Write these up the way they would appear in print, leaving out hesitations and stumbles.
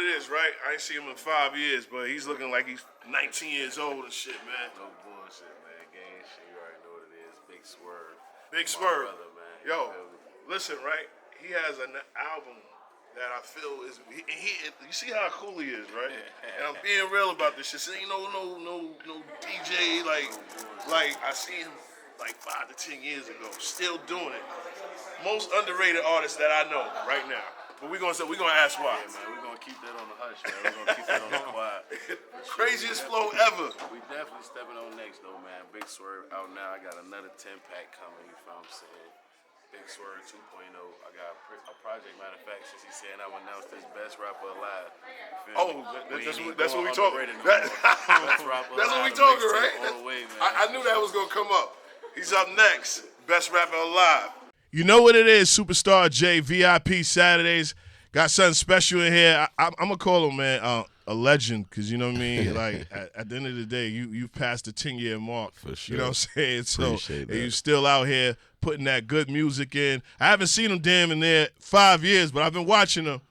it is, right? I ain't seen him in 5 years, but he's looking like he's 19 years old and shit, man. No bullshit, man. Gang shit, you already know what it is. Big Swerve. Big My Swerve. brother, man. Yo, listen, right? He has an album that I feel is you see how cool he is, right? And I'm being real about this shit. So ain't no DJ like I seen him like 5 to 10 years ago, still doing it. Most underrated artist that I know right now. But we're gonna ask why. Yeah, man, we're gonna keep that on the hush, man. We're gonna keep that on the quiet. Craziest flow ever. We definitely stepping on next though, man. Big Swerve out now. I got another 10-pack coming, you feel what I'm saying? Big Swerve 2.0. I got a project, matter of fact, since he's saying I would announce this best rapper alive. That's what we talking. That's what we talking, right? I knew that was gonna come up. He's up next. Best rapper alive. You know what it is, Superstar J, VIP Saturdays. Got something special in here. I'm going to call him, man, a legend, because, you know what I mean? Like, at the end of the day, you've passed the 10-year mark. For sure. You know what I'm saying? So, and you're still out here putting that good music in. I haven't seen him damn in there 5 years, but I've been watching him.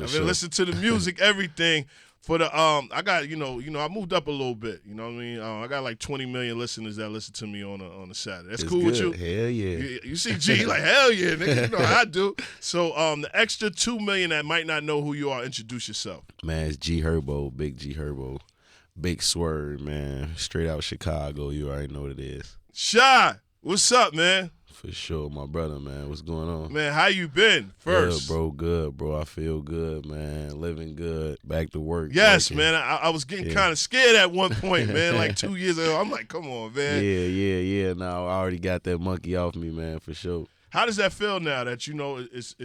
I've been listening to the music, everything. For the I got I moved up a little bit. You know what I mean? I got like 20 million listeners that listen to me on a Saturday. That's cool with you? Hell yeah. You see G like hell yeah, nigga. You know how I do. So the extra 2 million that might not know who you are, introduce yourself. Man, it's G Herbo, Big G Herbo, Big Swerve, man. Straight out Chicago. You already know what it is. Shy, what's up, man? For sure, my brother, man. What's going on? Man, how you been? First. Good, bro. I feel good, man. Living good. Back to work. Yes, working. Man. I was getting kind of scared at one point, man. Like 2 years ago. I'm like, come on, man. Yeah. Now I already got that monkey off me, man, for sure. How does that feel now that you know it's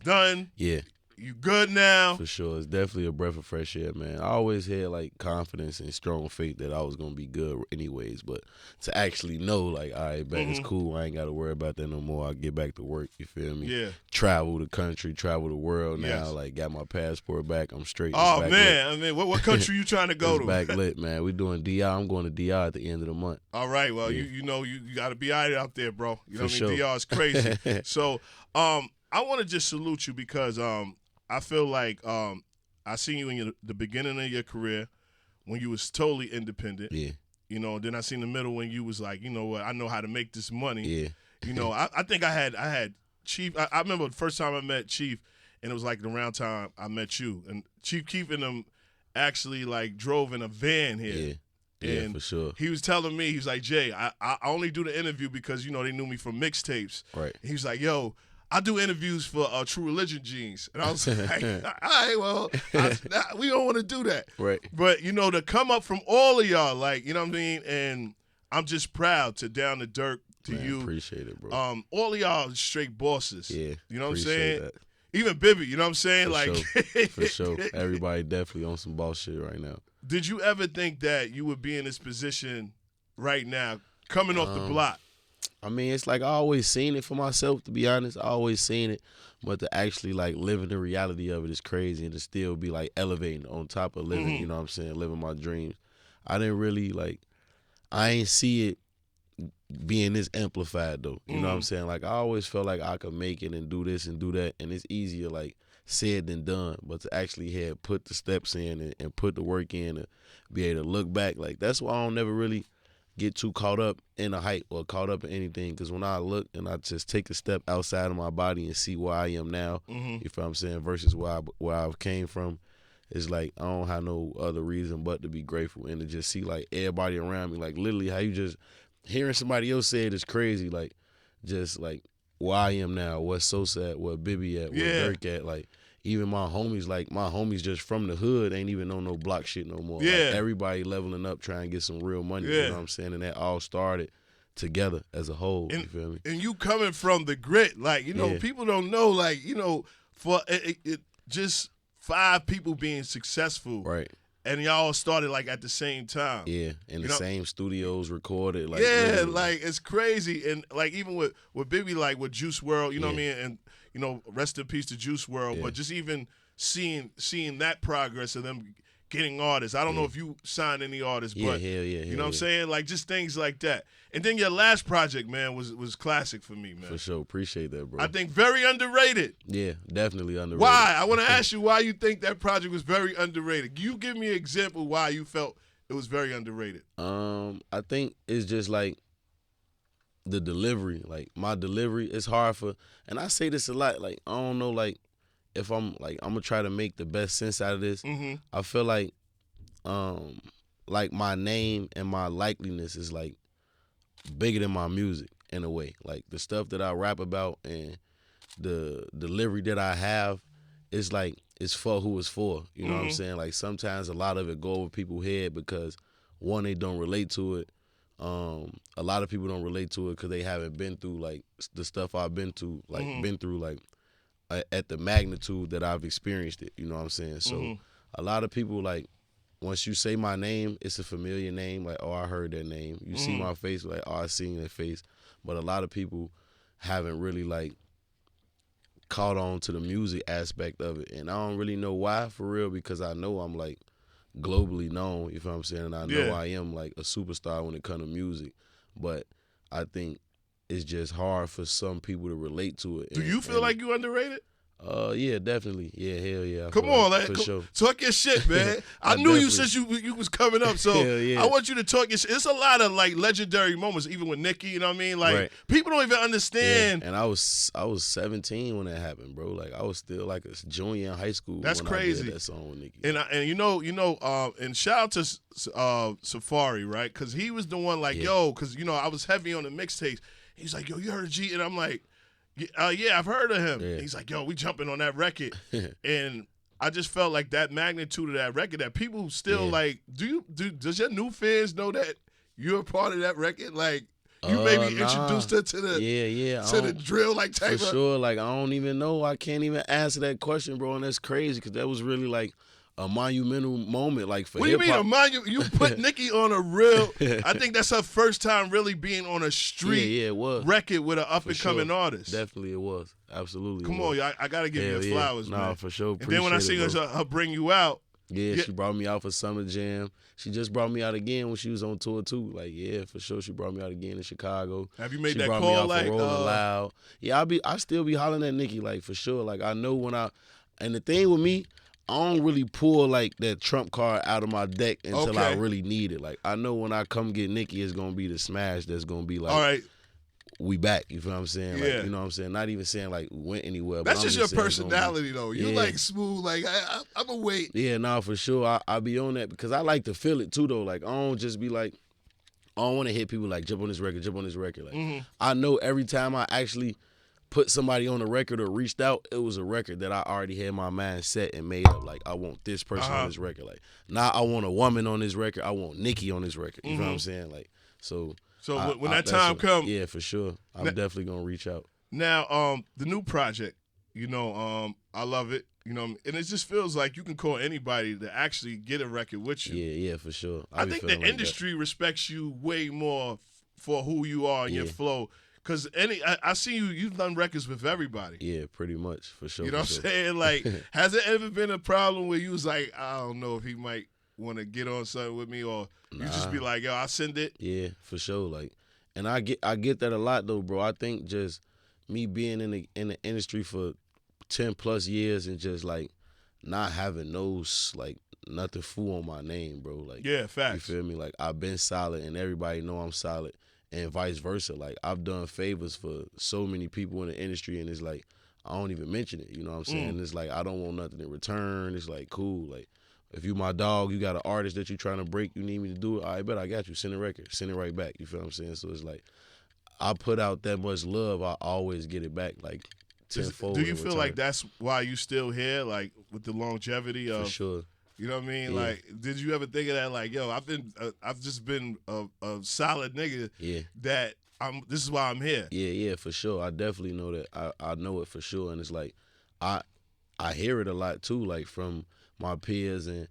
done? Yeah. You good now? For sure. It's definitely a breath of fresh air, man. I always had, like, confidence and strong faith that I was going to be good anyways. But to actually know, like, all right, bet it's cool. I ain't got to worry about that no more. I get back to work, you feel me? Yeah. Travel the country, travel the world now. Yes. Like, got my passport back. I'm straight. Oh, man. I mean, what country you trying to go to? Back lit, man. We doing DI. I'm going to DI at the end of the month. All right. Well, you know, you got to be out there, bro. You know what I mean? Sure. DR is crazy. So I want to just salute you because I feel like I seen you in the beginning of your career when you was totally independent. Yeah. You know, then I seen the middle when you was like, you know what, I know how to make this money. Yeah. You know, I think I had Chief. I remember the first time I met Chief, and it was like around time I met you. And Chief Keef and them actually like drove in a van here. Yeah. And for sure. He was telling me, he was like, Jay, I only do the interview because, you know, they knew me from mixtapes. Right. He was like, yo, I do interviews for True Religion Jeans. And I was like, all right, well, we don't want to do that. Right. But, you know, to come up from all of y'all, like, you know what I mean? And I'm just proud to Down to Dirk, to you. Appreciate it, bro. All of y'all straight bosses. Yeah. You know what I'm saying? That. Even Bibby, you know what I'm saying? For like, sure. For sure. Everybody definitely on some boss shit right now. Did you ever think that you would be in this position right now, coming off the block? I mean, it's like I always seen it for myself, to be honest. I always seen it. But to actually, like, live in the reality of it is crazy, and to still be, like, elevating on top of living, you know what I'm saying, living my dreams. I didn't really, like, I ain't see it being this amplified, though. You know what I'm saying? Like, I always felt like I could make it and do this and do that, and it's easier, like, said than done. But to actually have put the steps in and put the work in and be able to look back, like, that's why I don't never really get too caught up in a hype or caught up in anything, because when I look and I just take a step outside of my body and see where I am now, you feel what I'm saying, versus where I came from, it's like I don't have no other reason but to be grateful and to just see like everybody around me, like literally how you just hearing somebody else say it is crazy, like just like where I am now, what's so sad, where Bibby at, where Dirk at, like even my homies, like my homies just from the hood ain't even on no block shit no more. Yeah. Like everybody leveling up trying to get some real money, you know what I'm saying? And that all started together as a whole, you feel me? And you coming from the grit, like, you know, people don't know, like, you know, for it just 5 people being successful. Right. And y'all started like at the same time. Yeah, in the same studios recorded. Like, yeah, literally. like it's crazy. And like even with Bibby, like with Juice WRLD, you know what I mean? And, you know, rest in peace to Juice WRLD. But just even seeing that progress of them getting artists. I don't know if you signed any artists, but you know what I'm saying? Like just things like that. And then your last project, man, was classic for me, man. For sure. Appreciate that, bro. I think very underrated. Yeah, definitely underrated. Why? I want to ask you why you think that project was very underrated. You give me an example why you felt it was very underrated. I think it's just like the delivery. Like my delivery is hard for, and I say this a lot. Like I don't know, like if I'm gonna try to make the best sense out of this. Mm-hmm. I feel like my name and my likeliness is like bigger than my music in a way. Like the stuff that I rap about and the delivery that I have, it's like it's for who it's for. You know what I'm saying? Like sometimes a lot of it go over people's head because one, they don't relate to it. A lot of people don't relate to it because they haven't been through like the stuff I've been through, at the magnitude that I've experienced it. You know what I'm saying? So a lot of people, like, once you say my name, it's a familiar name. Like, oh, I heard that name. You see my face, like, oh, I seen that face. But a lot of people haven't really, like, caught on to the music aspect of it. And I don't really know why, for real, because I know I'm, like, globally known, you feel what I'm saying? And I know I am, like, a superstar when it comes to music. But I think it's just hard for some people to relate to it. Do you feel like you underrated? Yeah, definitely. Yeah, hell yeah. Come on, like, for sure. Talk your shit, man. I knew you since you was coming up, so I want you to talk your shit. It's a lot of like legendary moments, even with Nicki. You know what I mean? Like people don't even understand. Yeah. And I was 17 when that happened, bro. Like I was still like a junior in high school. That's when crazy. I did that song with Nicki. And you know, and shout out to Safari, right? Because he was the one like, yo, because you know I was heavy on the mixtapes. He's like, yo, you heard G? And I'm like, yeah, I've heard of him. Yeah. He's like, yo, we jumping on that record. And I just felt like that magnitude of that record that people still like, does your new fans know that you're a part of that record? Like, you maybe introduced her to the to the drill like type for sure. Like, I don't even know. I can't even answer that question, bro. And that's crazy because that was really like a monumental moment, like for hip-hop. What do you mean you put Nicki on a real, I think that's her first time really being on a street it was. record with an up-and-coming artist. Definitely it was. Absolutely. Come on, I got to give you flowers, man. Nah, for sure. And then when I see her bring you out. Yeah, she brought me out for Summer Jam. She just brought me out again when she was on tour too. Like, yeah, for sure, she brought me out again in Chicago. Have you made that call? She brought me out like for Rolling Loud. Yeah, I still be hollering at Nicki, like for sure. Like I know and the thing with me, I don't really pull like that trump card out of my deck until I really need it. Like I know when I come get Nicki, it's gonna be the smash. That's gonna be like, all right, we back. You feel what I'm saying? Like, you know what I'm saying? Not even saying like we went anywhere. That's but just your personality though. You like smooth. Like I'm gonna wait. Yeah, nah, for sure. I be on that because I like to feel it too though. Like I don't just be like, I don't want to hit people like jump on this record. Like I know every time I actually put somebody on a record or reached out, it was a record that I already had my mind set and made up. Like, I want this person on this record. Like, now I want a woman on this record. I want Nicki on this record. You know what I'm saying? Like, so when that time comes. Yeah, for sure. I'm definitely going to reach out. Now, the new project, you know, I love it. You know, and it just feels like you can call anybody to actually get a record with you. Yeah, for sure. I think the industry respects you way more for who you are and your flow. Because I see you've done records with everybody. Yeah, pretty much, for sure. You know what I'm saying? Like, has it ever been a problem where you was like, I don't know if he might want to get on something with me, or you just be like, yo, I'll send it? Yeah, for sure. Like, and I get that a lot though, bro. I think just me being in the industry for 10 plus years and just like not having like nothing fool on my name, bro. Like, yeah, facts. You feel me? Like, I've been solid and everybody know I'm solid. And vice versa. Like, I've done favors for so many people in the industry, and it's like, I don't even mention it. You know what I'm saying? It's like, I don't want nothing in return. It's like, cool. Like, if you my dog, you got an artist that you're trying to break, you need me to do it, I bet I got you. Send a record. Send it right back. You feel what I'm saying? So it's like, I put out that much love, I always get it back, like, tenfold. Do you feel like that's why you still here, like, with the longevity of... For sure. You know what I mean? Yeah. Like, did you ever think of that? Like, yo, I've just been a solid nigga. Yeah. That this is why I'm here. Yeah, for sure. I definitely know that. I know it for sure, and it's like, I hear it a lot too, like from my peers and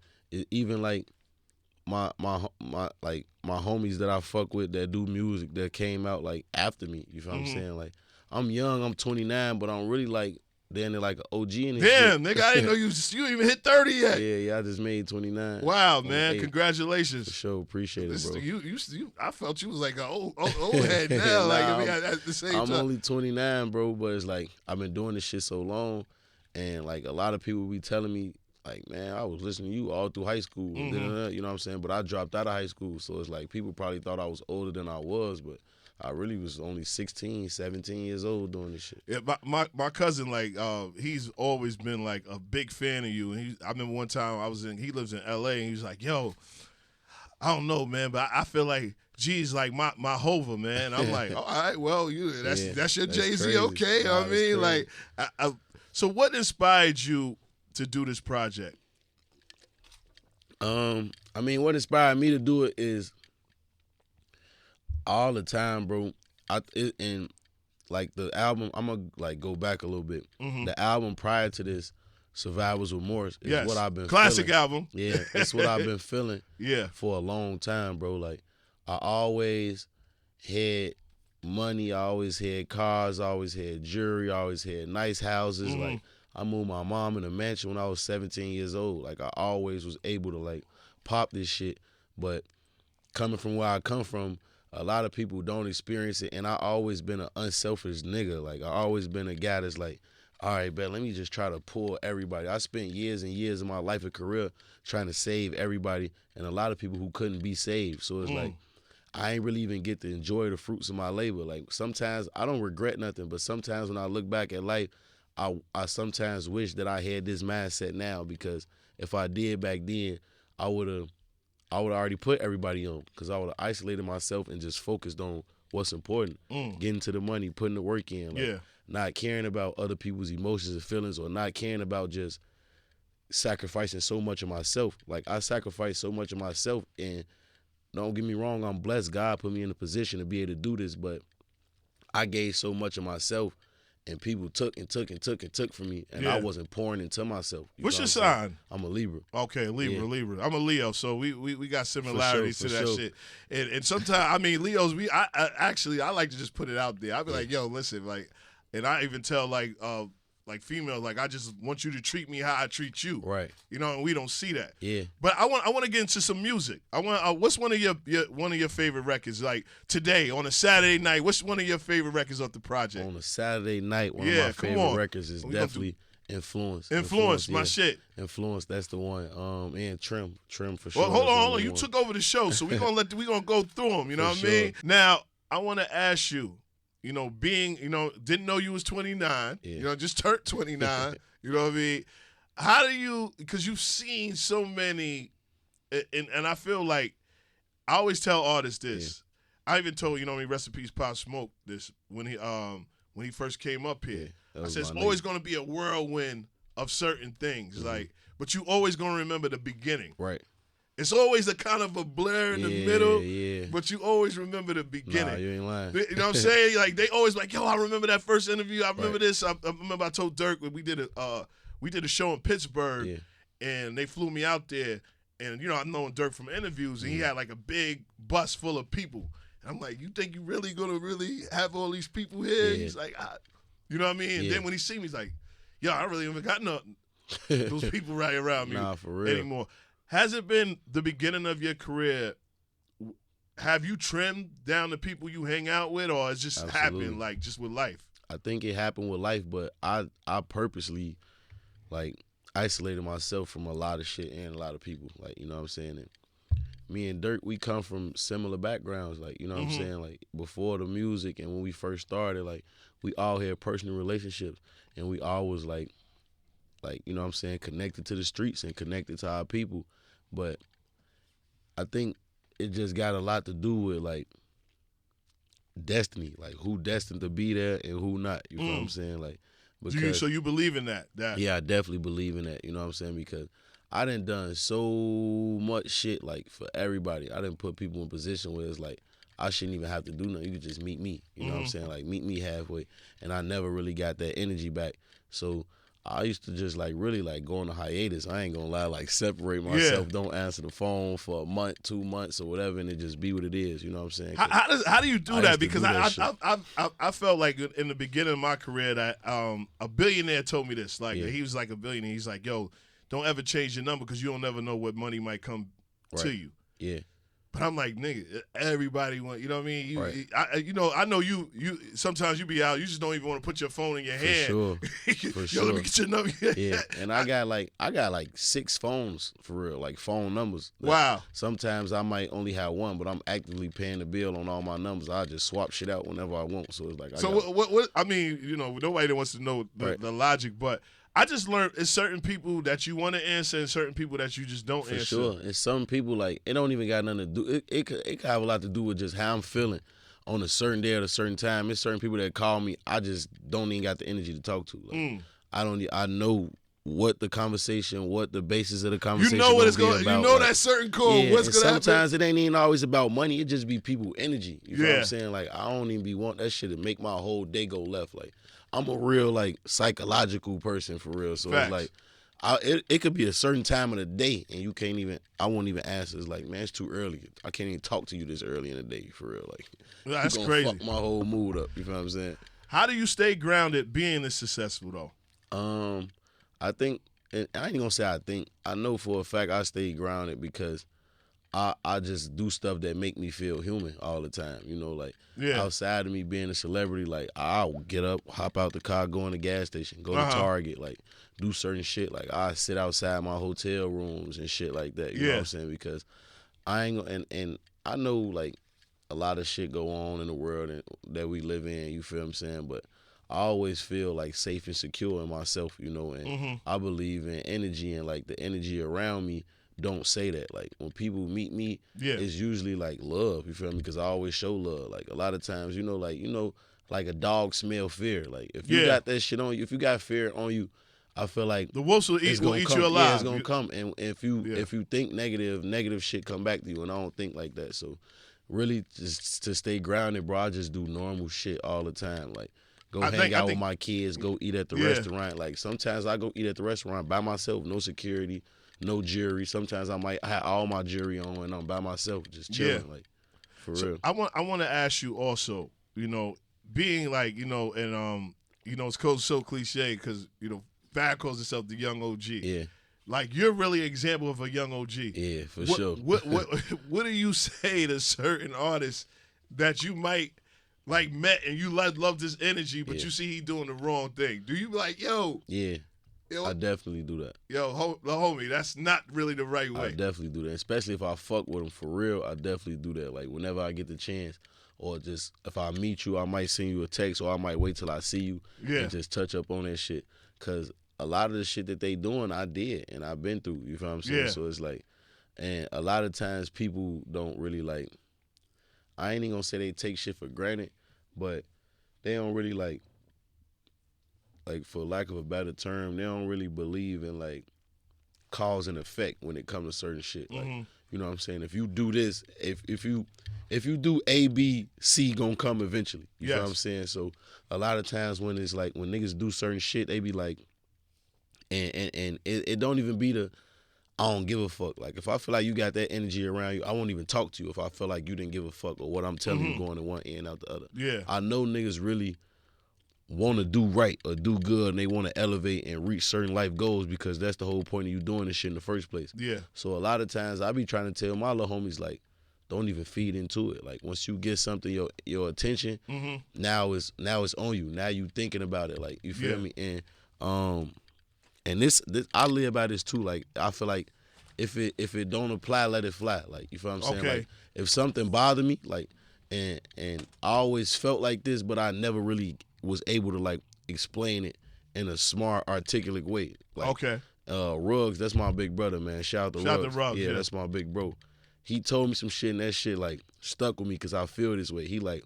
even like my homies that I fuck with that do music that came out like after me. You feel what I'm saying? Like, I'm young, I'm 29, but I'm really like then they're like an OG in it. Damn, nigga, I didn't know you even hit 30 yet. Yeah, I just made 29. Wow, man, congratulations. For sure, appreciate it, bro. You, I felt you was like an old head now. Like, I mean, at the same time. I'm only 29, bro, but it's like I've been doing this shit so long, and like a lot of people be telling me, like, man, I was listening to you all through high school, you know what I'm saying? But I dropped out of high school, so it's like people probably thought I was older than I was, but I really was only 16, 17 years old doing this shit. Yeah, my cousin, like, he's always been like a big fan of you. And I remember one time he lives in LA, and he was like, yo, I don't know, man, but I feel like G's like my Hova, man. I'm like, all right, well, that's your Jay-Z, okay? Nah, I mean, like, so what inspired you to do this project? I mean, what inspired me to do it is all the time, bro. And like the album, I'm gonna like go back a little bit. The album prior to this, Survivor's Remorse, is what I've been classic feeling. album. Yeah, it's what I've been feeling. Yeah, for a long time, bro. Like I always had money, I always had cars, I always had jewelry, I always had nice houses. Like I moved my mom in a mansion when I was 17 years old. Like I always was able to like pop this shit, but coming from where I come from, a lot of people don't experience it, and I always been an unselfish nigga. Like, I always been a guy that's like, all right, bet, let me just try to pull everybody. I spent years and years of my life and career trying to save everybody, and a lot of people who couldn't be saved. So it's like, I ain't really even get to enjoy the fruits of my labor. Like, sometimes I don't regret nothing, but sometimes when I look back at life, I sometimes wish that I had this mindset now, because if I did back then, I would have already put everybody on, because I would have isolated myself and just focused on what's important. Getting to the money, putting the work in. Like, not caring about other people's emotions and feelings, or not caring about just sacrificing so much of myself. Like, I sacrificed so much of myself, and don't get me wrong, I'm blessed. God put me in a position to be able to do this, but I gave so much of myself, and people took and took and took and took from me, and I wasn't pouring into myself. What's your sign? I'm a Libra. Okay, Libra. I'm a Leo, so we got similarities to that shit. And sometimes, I mean, Leos, I like to just put it out there. I be like, yo, listen, like, and I even tell like females, like, I just want you to treat me how I treat you. Right. You know, and we don't see that. Yeah. But I want to get into some music. What's one of your favorite records? Like today on a Saturday night, what's one of your favorite records off the project? On a Saturday night, one of my favorite records is definitely Influence. Influence, my shit. Influence, that's the one. And Trim for sure. Well, hold on. You took over the show, so we gonna go through them. You know what I mean? Now, I want to ask you. You know, didn't know you was 29. Yeah. You know, just turned 29. You know what I mean? How do you? Because you've seen so many, and I feel like I always tell artists this. Yeah. I even told rest in peace, Pop Smoke, this when he first came up here. Yeah, I said it's always going to be a whirlwind of certain things, like, but you always going to remember the beginning, right? It's always a kind of a blur in the middle, but you always remember the beginning. Nah, you ain't lying. You know what I'm saying? Like, they always like, yo, I remember that first interview. I remember this. I remember I told Dirk when we did a show in Pittsburgh, and they flew me out there. And, I've known Dirk from interviews, and he had like a big bus full of people. And I'm like, you think you really going to really have all these people here? He's like, you know what I mean? And then when he see me, he's like, yo, I really haven't got nothing. Those people right around me for real. anymore. Has it been the beginning of your career? Have you trimmed down the people you hang out with, or it's just happened like just with life? I think it happened with life, but I purposely like isolated myself from a lot of shit and a lot of people. Like, you know what I'm saying? And me and Dirk, we come from similar backgrounds. Like, you know what I'm saying? Like, before the music and when we first started, like, we all had personal relationships, and we all was like, you know what I'm saying, connected to the streets and connected to our people. But I think it just got a lot to do with, like, destiny, like who destined to be there and who not. You know what I'm saying? Like, because, so you believe in that? Yeah, I definitely believe in that. You know what I'm saying? Because I done so much shit, like, for everybody. I done put people in position where it's like, I shouldn't even have to do nothing. You could just meet me. You know what I'm saying? Like, meet me halfway. And I never really got that energy back. So I used to just like really like go on a hiatus. I ain't gonna lie, like separate myself, don't answer the phone for a month, 2 months or whatever, and it just be what it is. You know what I'm saying? How do you do that? Because I felt like in the beginning of my career that a billionaire told me this. Like he was like a billionaire. He's like, yo, don't ever change your number because you don't never know what money might come to you. Yeah. But I'm like, nigga, everybody want, you know what I mean? Right. I know you sometimes you be out, you just don't even want to put your phone in your hand. For Yo, sure. let me get your number. Yeah, and I got like 6 phones for real, like phone numbers. Wow. Sometimes I might only have one, but I'm actively paying the bill on all my numbers. I just swap shit out whenever I want. So it's like, what I mean, you know, nobody wants to know the logic, but I just learned it's certain people that you want to answer and certain people that you just don't answer. For sure. And some people, like, it don't even got nothing to do. It could have a lot to do with just how I'm feeling on a certain day at a certain time. There's certain people that call me, I just don't even got the energy to talk to. Like, I know what the conversation, what the basis of the conversation. You know what it's going. You know that certain call. Yeah, what's gonna happen. Sometimes it ain't even always about money. It just be people energy. You know what I'm saying? Like, I don't even be want that shit to make my whole day go left. Like, I'm a real like psychological person for real. So Facts. It's like it could be a certain time of the day and you can't even, I won't even answer. It's like, man, it's too early. I can't even talk to you this early in the day for real. Like, that's you gonna crazy. Fuck my whole mood up. You know what I'm saying? How do you stay grounded being this successful though? I think, and I ain't gonna say I think, I know for a fact I stay grounded because I just do stuff that make me feel human all the time. You know, like outside of me being a celebrity, like I'll get up, hop out the car, go in the gas station, go to Target, like do certain shit. Like I sit outside my hotel rooms and shit like that. You know what I'm saying? Because I ain't gonna, and I know like a lot of shit go on in the world that we live in. You feel what I'm saying? But I always feel like safe and secure in myself. You know, and I believe in energy and like the energy around me. Don't say that. Like when people meet me, it's usually like love. You feel me? Because I always show love. Like a lot of times, like a dog smell fear. Like if you got that shit on you, if you got fear on you, I feel like the wolves will eat you alive. Yeah, it's gonna come. And if you think negative shit come back to you. And I don't think like that. So really, just to stay grounded, bro, I just do normal shit all the time. Like go hang out with my kids, go eat at the restaurant. Like sometimes I go eat at the restaurant by myself, no security. No jewelry. Sometimes I might have all my jewelry on and I'm by myself, just chilling, like for real. I want to ask you also, you know, being like, you know, and you know, it's so cliche because you know, Fab calls himself the young OG. Yeah. Like you're really an example of a young OG. Yeah, for sure. What do you say to certain artists that you might like met and you love this energy, but you see he doing the wrong thing? Do you be like, yo? Yeah. Yo, I definitely do that. Yo, homie, that's not really the right way. I definitely do that, especially if I fuck with them for real. I definitely do that. Like whenever I get the chance, or just if I meet you, I might send you a text, or I might wait till I see you and just touch up on that shit. Cause a lot of the shit that they doing, I did and I've been through. You feel what I'm saying? So it's like, and a lot of times people don't really like. I ain't even gonna say they take shit for granted, but they don't really like for lack of a better term, they don't really believe in like cause and effect when it comes to certain shit. Like, you know what I'm saying? If you do this, if you do A, B, C gonna come eventually. You know what I'm saying? So a lot of times when it's like when niggas do certain shit, they be like, and it don't even be the I don't give a fuck. Like if I feel like you got that energy around you, I won't even talk to you if I feel like you didn't give a fuck or what I'm telling you going in one end out the other. Yeah. I know niggas really want to do right or do good and they want to elevate and reach certain life goals because that's the whole point of you doing this shit in the first place. Yeah. So a lot of times I be trying to tell my little homies like, don't even feed into it. Like once you get something your attention, now it's on you. Now you thinking about it. Like you feel me? And this I live by this too. Like I feel like if it don't apply, let it fly. Like you feel what I'm saying? Okay. Like if something bothered me, like and I always felt like this, but I never really was able to like explain it in a smart, articulate way. Like, Ruggs, that's my big brother, man. Shout out to Ruggs. Yeah, that's my big bro. He told me some shit and that shit like stuck with me because I feel this way. He like,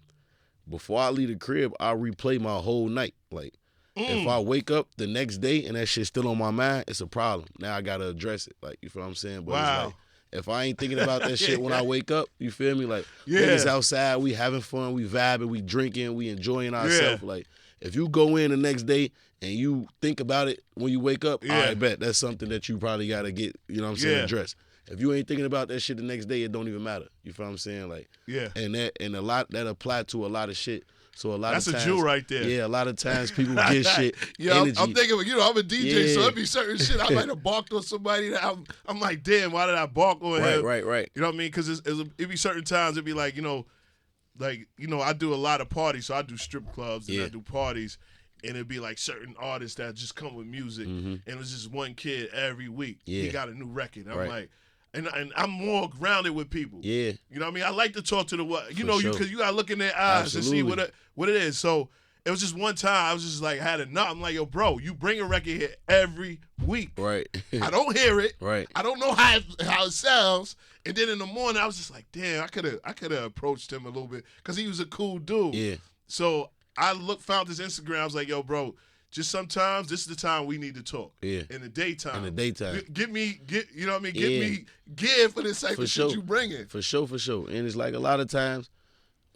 before I leave the crib, I replay my whole night. Like, if I wake up the next day and that shit's still on my mind, it's a problem. Now I gotta address it. Like, you feel what I'm saying? But it's like, if I ain't thinking about that shit when I wake up, you feel me? Like, niggas outside, we having fun, we vibing, we drinking, we enjoying ourselves. Like, If you go in the next day and you think about it when you wake up, I bet that's something that you probably got to get, you know what I'm saying, addressed. If you ain't thinking about that shit the next day, it don't even matter. You feel what I'm saying? Like, and a lot that apply to a lot of shit. So a lot of times, that's a Jew right there. Yeah, a lot of times people get shit. Energy. I'm thinking, I'm a DJ, so it'd be certain shit. I might have barked on somebody that I'm like, damn, why did I bark on him? Right. You know what I mean? Because it'd be certain times it'd be like, I do a lot of parties, so I do strip clubs and I do parties, and it'd be like certain artists that just come with music, and it was just one kid every week. He got a new record. I'm like. And I'm more grounded with people. Yeah. You know what I mean? I like to talk to because you got to look in their eyes and see what it is. So it was just one time I was just like, had enough. I'm like, yo, bro, you bring a record here every week. Right. I don't hear it. Right. I don't know how it sounds. And then in the morning, I was just like, damn, I could have approached him a little bit because he was a cool dude. Yeah. So I found his Instagram. I was like, yo, bro, just sometimes this is the time we need to talk. Yeah. In the daytime. Get you know what I mean? Get me gear for this type of shit you bringing. For sure. And it's like a lot of times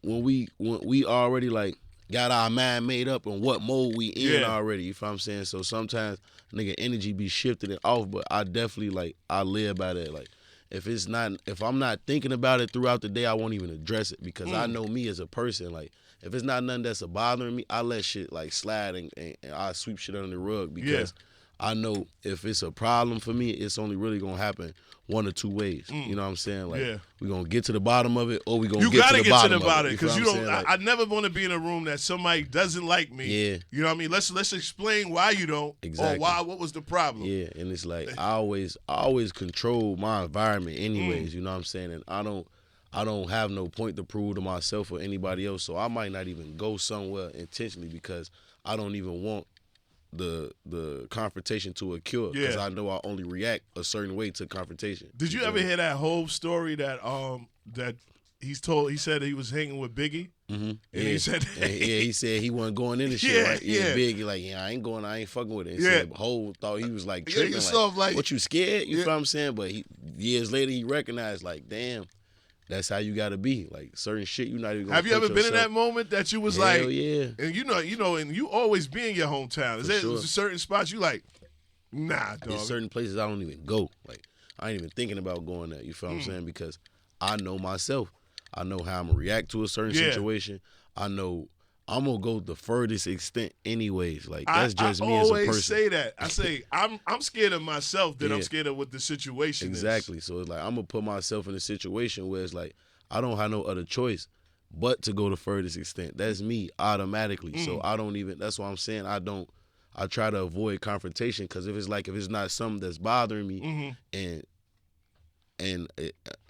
when we already like got our mind made up on what mode we in already, you feel what I'm saying? So sometimes nigga energy be shifted and off, but I definitely I live by that. Like if I'm not thinking about it throughout the day, I won't even address it because I know me as a person. Like if it's not nothing that's bothering me, I let shit like slide and I sweep shit under the rug because I know if it's a problem for me, it's only really gonna happen one or two ways. You know what I'm saying? Like we're gonna get to the bottom of it or we gonna get to the bottom of it. Because I never want to be in a room that somebody doesn't like me. Yeah. You know what I mean? Let's explain why you don't or what was the problem. Yeah, and it's like I always control my environment anyways, you know what I'm saying? And I don't have no point to prove to myself or anybody else, so I might not even go somewhere intentionally because I don't even want the confrontation to occur because I know I only react a certain way to confrontation. Did you ever hear that whole story that he said he was hanging with Biggie? Mm-hmm. And he said he said he wasn't going in the shit, right? Yeah, Biggie like, I ain't fucking with it. And said Hov thought he was like tripping, like, what, you scared? You feel what I'm saying? But years later he recognized like, damn, that's how you gotta be. Like certain shit, you're not even gonna. Have you ever been in that moment that you was like, yeah, and you know, and you always be in your hometown? Is there certain spots you like? Nah, dog. There's certain places I don't even go. Like I ain't even thinking about going there. You feel what I'm saying? Because I know myself. I know how I'm gonna react to a certain situation. I know I'm gonna go the furthest extent anyways. Like that's just me as a person. I always say that. I say I'm scared of myself than I'm scared of what the situation exactly. is. So it's like I'm gonna put myself in a situation where it's like I don't have no other choice but to go the furthest extent. That's me automatically. So I don't even. That's why I'm saying I try to avoid confrontation because if it's not something that's bothering me and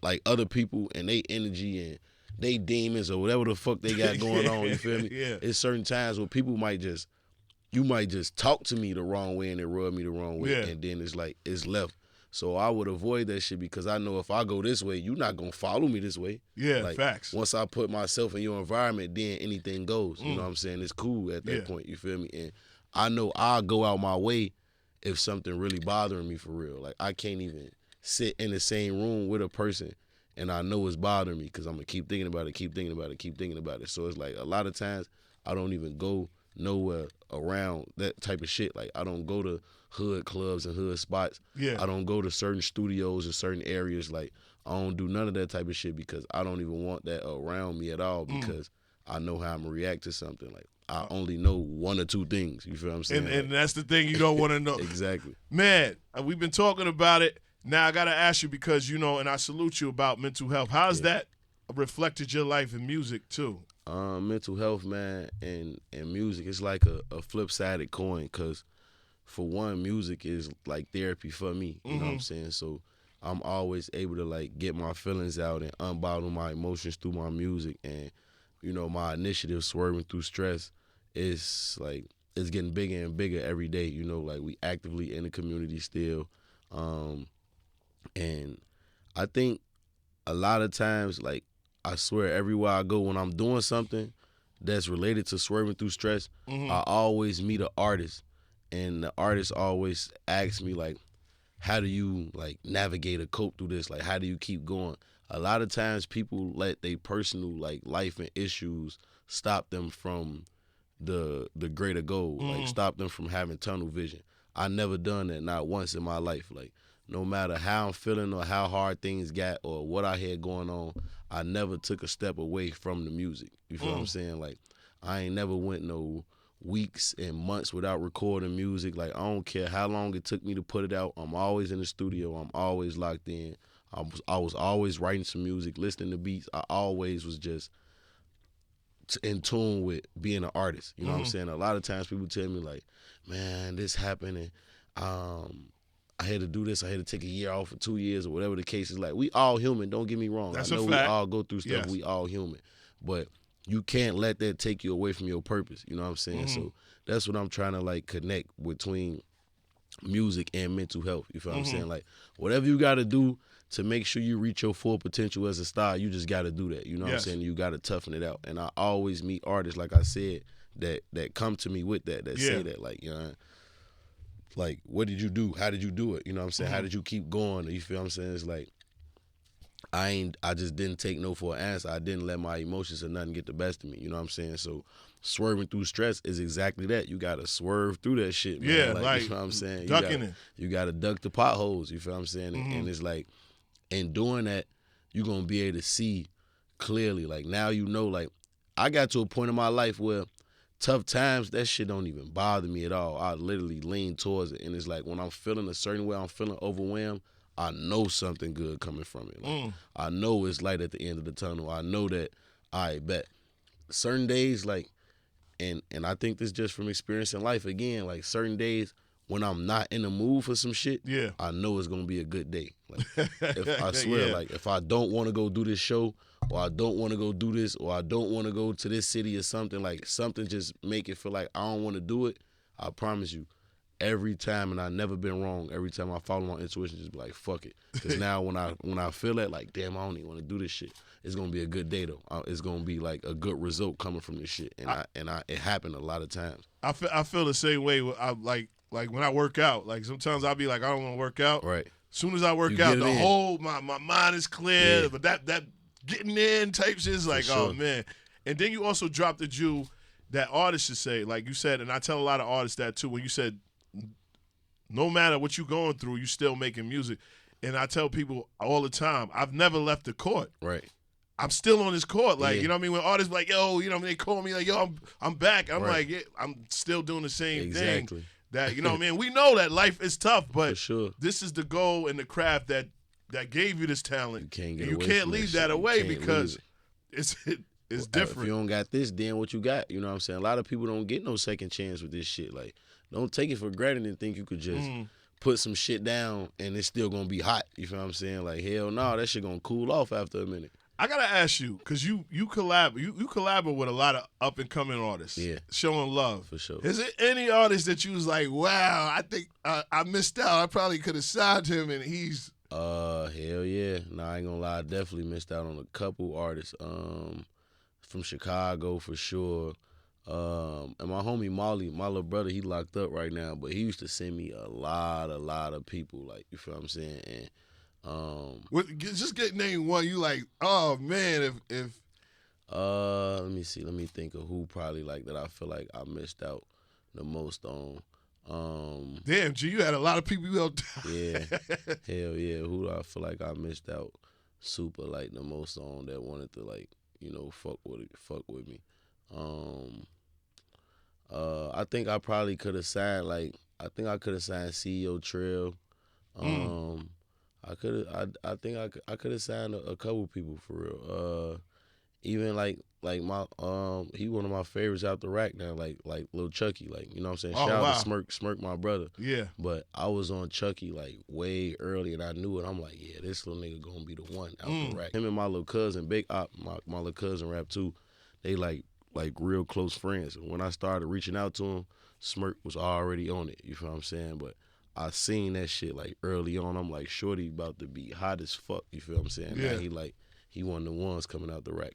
like other people and they energy and they demons or whatever the fuck they got going on, you feel me? Yeah. It's certain times where people you might just talk to me the wrong way and it rub me the wrong way, and then it's like it's left. So I would avoid that shit because I know if I go this way, you're not gonna follow me this way. Yeah, like, facts. Once I put myself in your environment, then anything goes. You know what I'm saying? It's cool at that point. You feel me? And I know I'll go out my way if something really bothering me for real. Like I can't even sit in the same room with a person and I know it's bothering me because I'm going to keep thinking about it. So it's like a lot of times I don't even go nowhere around that type of shit. Like I don't go to hood clubs and hood spots. Yeah. I don't go to certain studios in certain areas. Like I don't do none of that type of shit because I don't even want that around me at all because I know how I'm going to react to something. Like I only know one or two things. You feel what I'm saying? And that's the thing you don't want to know. Exactly. Man, we've been talking about it. Now I gotta ask you because and I salute you about mental health. How's that reflected your life in music too? Mental health, man, and music is like a flip-sided coin. Cause for one, music is like therapy for me. You know what I'm saying? So I'm always able to like get my feelings out and unbottle my emotions through my music. And my initiative, Swerving Through Stress, is like it's getting bigger and bigger every day. Like we actively in the community still. And I think a lot of times, like, I swear everywhere I go when I'm doing something that's related to swerving through stress, I always meet an artist. And the artist always asks me, like, how do you, like, navigate or cope through this? Like, how do you keep going? A lot of times people let their personal, like, life and issues stop them from the greater goal, like stop them from having tunnel vision. I never done that, not once in my life. Like, no matter how I'm feeling or how hard things got or what I had going on, I never took a step away from the music. You feel what I'm saying? Like, I ain't never went no weeks and months without recording music. Like, I don't care how long it took me to put it out. I'm always in the studio. I'm always locked in. I was always writing some music, listening to beats. I always was just in tune with being an artist. You know what I'm saying? A lot of times people tell me like, man, this happened and I had to do this. I had to take a year off for 2 years or whatever the case is. Like, we all human. Don't get me wrong. That's I know a we fact. all go through stuff. Yes. We all human. But you can't let that take you away from your purpose. You know what I'm saying? So that's what I'm trying to like connect between music and mental health. You feel what I'm saying? Like, whatever you got to do to make sure you reach your full potential as a star, you just got to do that. You know what I'm saying? You got to toughen it out. And I always meet artists, like I said, that come to me with that say that, like, you know, like, what did you do? How did you do it? You know what I'm saying? How did you keep going? You feel what I'm saying? It's like, I just didn't take no for an answer. I didn't let my emotions or nothing get the best of me. You know what I'm saying? So swerving through stress is exactly that. You gotta swerve through that shit, man. Yeah, like you know what I'm saying? Ducking it. You gotta duck the potholes, you feel what I'm saying? And it's like, in doing that, you're gonna be able to see clearly. Like, now you know, like, I got to a point in my life where tough times, that shit don't even bother me at all. I literally lean towards it. And it's like, when I'm feeling a certain way, I'm feeling overwhelmed, I know something good coming from it. Like, I know it's light at the end of the tunnel. I know that I bet certain days, like, and I think this just from experiencing life again, like, certain days when I'm not in the mood for some shit, I know it's gonna be a good day. Like, if I swear, like, if I don't want to go do this show, or I don't want to go do this, or I don't want to go to this city or something, like, something just make it feel like I don't want to do it, I promise you, every time, and I've never been wrong, every time I follow my intuition, just be like, fuck it. Because now when I feel that, like, damn, I don't even want to do this shit, it's going to be a good day, though. It's going to be, like, a good result coming from this shit. And it happened a lot of times. I feel the same way. Like when I work out, like, sometimes I'll be like, I don't want to work out. Right. As soon as I work out, the whole, my mind is clear, but that getting in type shit is like, oh, man. And then you also dropped the Jew that artists should say, like you said, and I tell a lot of artists that too, when you said, no matter what you're going through, you still making music. And I tell people all the time, I've never left the court. Right. I'm still on this court. Like, you know what I mean? When artists be like, yo, you know, they call me like, yo, I'm back. I'm like, yeah, I'm still doing the same thing. That, you know what I mean? We know that life is tough, but this is the goal and the craft that gave you this talent. You can't leave that away because it's different. If you don't got this, then what you got? You know what I'm saying? A lot of people don't get no second chance with this shit. Like, don't take it for granted and think you could just put some shit down and it's still gonna be hot. You feel what I'm saying? Like, hell no, that shit gonna cool off after a minute. I gotta ask you, cause you collab with a lot of up and coming artists. Yeah, showing love for sure. Is there any artist that you was like, wow, I think I missed out. I probably could have signed him, and he's hell yeah. Nah, I ain't gonna lie, I definitely missed out on a couple artists. From Chicago for sure. And my homie Molly, my little brother, he locked up right now, but he used to send me a lot of people. Like, you feel what I'm saying? And just get name one. You like, oh man, if let me see. Let me think of who probably like that I feel like I missed out the most on. Damn, G, you had a lot of people you helped. Yeah, hell yeah. Who do I feel like I missed out super like the most on that wanted to, like, you know, fuck with me. I think I probably could have signed, like, I think I could have signed CEO Trail. I could have signed a couple people for real. Even like my he one of my favorites out the rack now, like Lil Chucky, like, you know what I'm saying? Shout out to Smirk my brother. Yeah. But I was on Chucky like way early and I knew it. I'm like, yeah, this little nigga gonna be the one out the rack. Him and my little cousin, Big Op, my little cousin rap too, they like real close friends. And when I started reaching out to him, Smirk was already on it, you feel what I'm saying? But I seen that shit like early on. I'm like, shorty about to be hot as fuck, you feel what I'm saying? Yeah. Now he one of the ones coming out the rack.